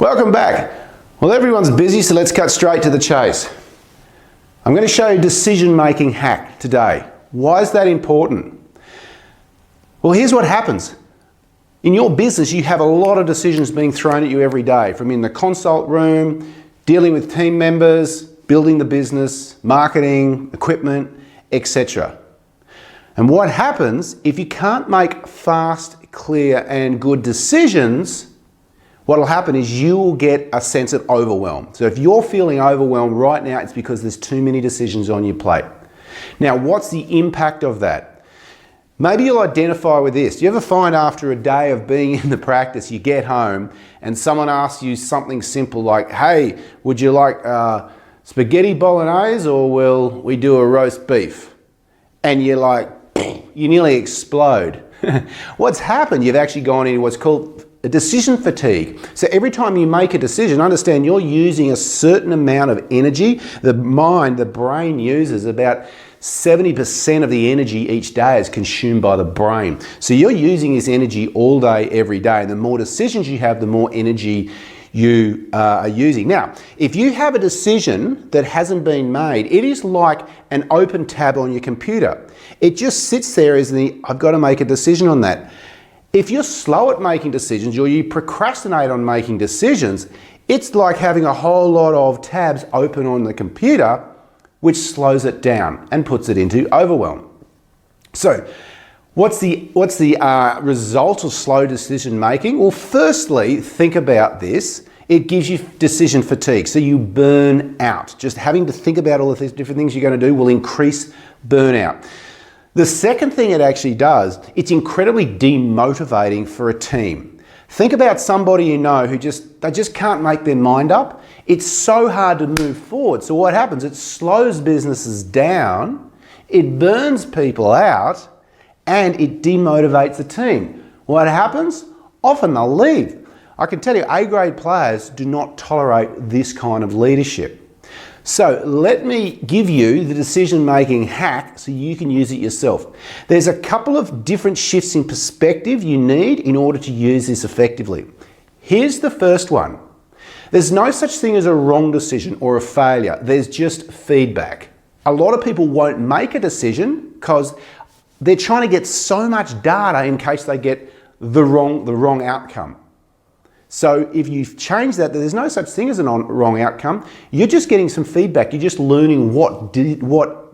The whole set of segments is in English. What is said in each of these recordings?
Welcome back. Well, everyone's busy, so let's cut straight to the chase. I'm going to show you a decision-making hack today. Why is that important? Well, here's what happens. In your business, you have a lot of decisions being thrown at you every day, from in the consult room, dealing with team members, building the business, marketing, equipment, etc. And what happens if you can't make fast, clear, and good decisions? What will happen is you will get a sense of overwhelm. So if you're feeling overwhelmed right now, it's because there's too many decisions on your plate. Now, what's the impact of that? Maybe you'll identify with this. Do you ever find after a day of being in the practice, you get home and someone asks you something simple like, hey, would you like spaghetti bolognese or will we do a roast beef? And you're like, you nearly explode. What's happened? You've actually gone into what's called a decision fatigue. So every time you make a decision, understand you're using a certain amount of energy. The brain uses about 70% of the energy each day is consumed by the brain. So you're using this energy all day, every day. And the more decisions you have, the more energy you are using. Now, if you have a decision that hasn't been made, it is like an open tab on your computer. It just sits there as I've got to make a decision on that. If you're slow at making decisions or you procrastinate on making decisions, it's like having a whole lot of tabs open on the computer, which slows it down and puts it into overwhelm. So what's the result of slow decision making? Well, firstly, think about this. It gives you decision fatigue, so you burn out. Just having to think about all of these different things you're going to do will increase burnout. The second thing it actually does, it's incredibly demotivating for a team. Think about somebody you know who they just can't make their mind up. It's so hard to move forward. So what happens? It slows businesses down, it burns people out, and it demotivates the team. What happens? Often they'll leave. I can tell you, A-grade players do not tolerate this kind of leadership. So let me give you the decision-making hack so you can use it yourself. There's a couple of different shifts in perspective you need in order to use this effectively. Here's the first one. There's no such thing as a wrong decision or a failure. There's just feedback. A lot of people won't make a decision because they're trying to get so much data in case they get the wrong outcome. So if you've changed that, there's no such thing as a wrong outcome. You're just getting some feedback. You're just learning what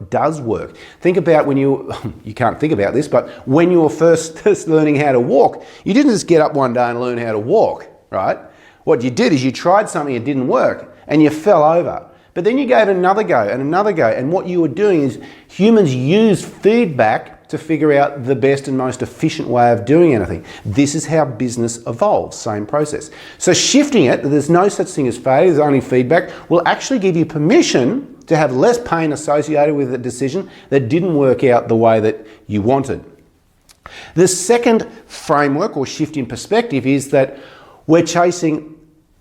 does work. Think about when you can't think about this, but when you were first learning how to walk, you didn't just get up one day and learn how to walk, right? What you did is you tried something that didn't work and you fell over. But then you gave it another go and another go. And what you were doing is humans use feedback to figure out the best and most efficient way of doing anything. This is how business evolves, same process. So shifting it, that there's no such thing as failure, there's only feedback, will actually give you permission to have less pain associated with a decision that didn't work out the way that you wanted. The second framework or shift in perspective is that we're chasing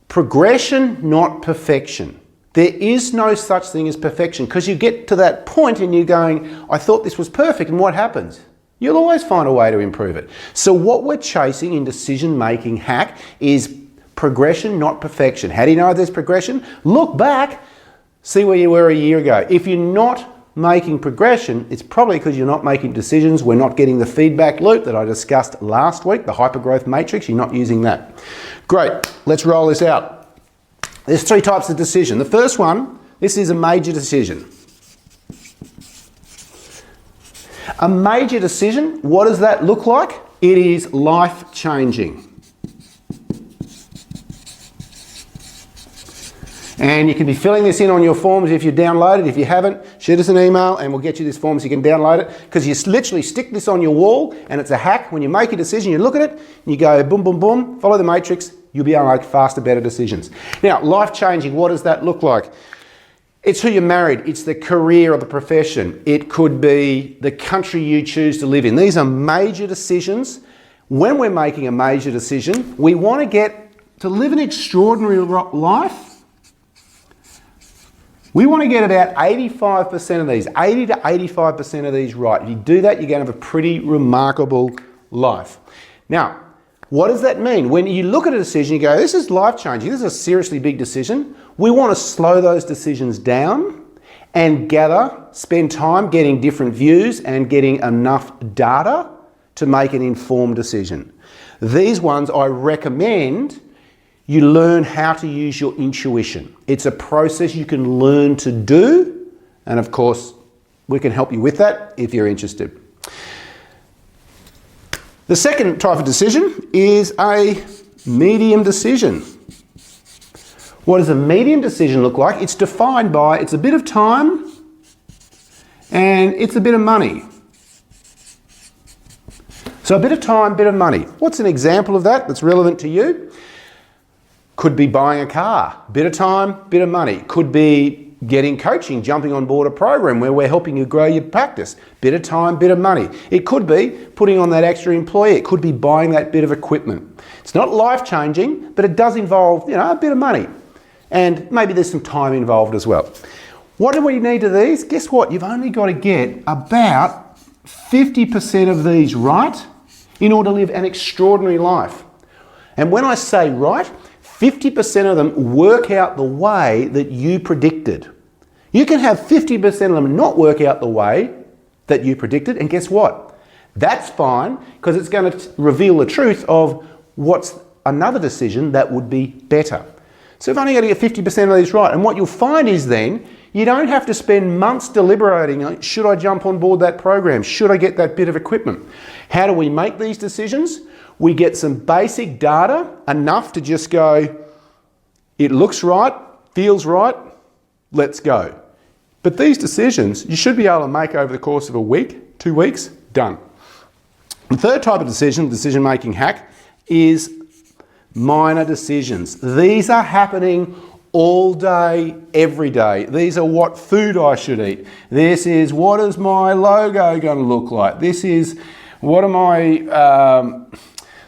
progression, not perfection. There is no such thing as perfection because you get to that point and you're going, I thought this was perfect, and what happens? You'll always find a way to improve it. So what we're chasing in decision-making hack is progression, not perfection. How do you know there's progression? Look back, see where you were a year ago. If you're not making progression, it's probably because you're not making decisions. We're not getting the feedback loop that I discussed last week, the hypergrowth matrix. You're not using that. Great, let's roll this out. There's three types of decision. The first one, this is a major decision. A major decision, what does that look like? It is life-changing. And you can be filling this in on your forms if you download it. If you haven't, shoot us an email and we'll get you this form so you can download it. Because you literally stick this on your wall and it's a hack. When you make a decision, you look at it and you go boom, boom, boom, follow the matrix. You'll be able to make faster, better decisions. Now, life-changing, what does that look like? It's who you're married. It's the career or the profession. It could be the country you choose to live in. These are major decisions. When we're making a major decision, we want to get to live an extraordinary life. We want to get about 85% of these, 80 to 85% of these right. If you do that, you're going to have a pretty remarkable life. Now, What does that mean? When you look at a decision, you go, this is life-changing, this is a seriously big decision. We want to slow those decisions down and spend time getting different views and getting enough data to make an informed decision. These ones I recommend you learn how to use your intuition. It's a process you can learn to do, and of course, we can help you with that if you're interested. The second type of decision is a medium decision. What does a medium decision look like? It's defined by, it's a bit of time and it's a bit of money. So a bit of time, bit of money. What's an example of that that's relevant to you? Could be buying a car, bit of time, bit of money. Could be getting coaching, jumping on board a program where we're helping you grow your practice. Bit of time, bit of money. It could be putting on that extra employee. It could be buying that bit of equipment. It's not life-changing, but it does involve, a bit of money. And maybe there's some time involved as well. What do we need of these? Guess what? You've only got to get about 50% of these right in order to live an extraordinary life. And when I say right, 50% of them work out the way that you predicted. You can have 50% of them not work out the way that you predicted, and guess what? That's fine, because it's going to reveal the truth of what's another decision that would be better. So you've only got to get 50% of these right, and what you'll find is then you don't have to spend months deliberating, should I jump on board that program? Should I get that bit of equipment? How do we make these decisions? We get some basic data, enough to just go, it looks right, feels right, let's go. But these decisions, you should be able to make over the course of a week, 2 weeks, done. The third type of decision-making hack, is minor decisions. These are happening all day, every day. These are what food I should eat. This is what is my logo going to look like. This is what am I,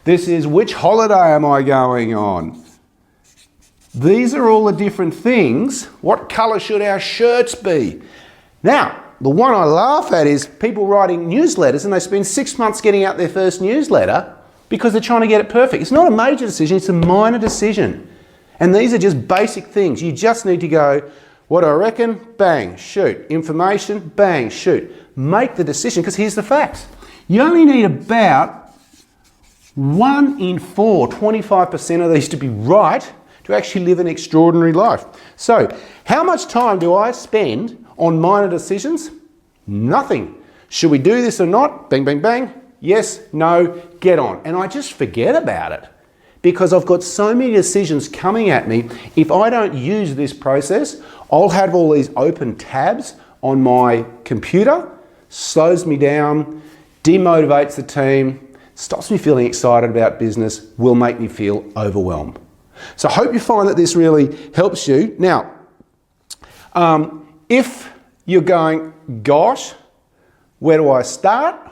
this is which holiday am I going on. These are all the different things. What colour should our shirts be? Now, the one I laugh at is people writing newsletters and they spend 6 months getting out their first newsletter because they're trying to get it perfect. It's not a major decision, it's a minor decision. And these are just basic things. You just need to go, what do I reckon? Bang, shoot. Information, bang, shoot. Make the decision, because here's the facts. You only need about 1 in 4, 25% of these to be right to actually live an extraordinary life. So, how much time do I spend on minor decisions? Nothing. Should we do this or not? Bang, bang, bang. Yes, no, get on. And I just forget about it because I've got so many decisions coming at me. If I don't use this process, I'll have all these open tabs on my computer, slows me down, demotivates the team, stops me feeling excited about business, will make me feel overwhelmed. So I hope you find that this really helps you. Now, if you're going, gosh, where do I start?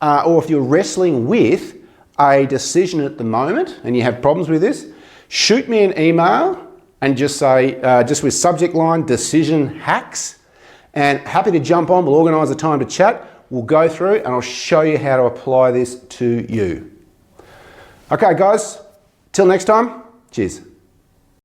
Or if you're wrestling with a decision at the moment and you have problems with this, shoot me an email and just say, just with subject line, decision hacks, and happy to jump on. We'll organise a time to chat. We'll go through and I'll show you how to apply this to you. Okay, guys, till next time, cheers.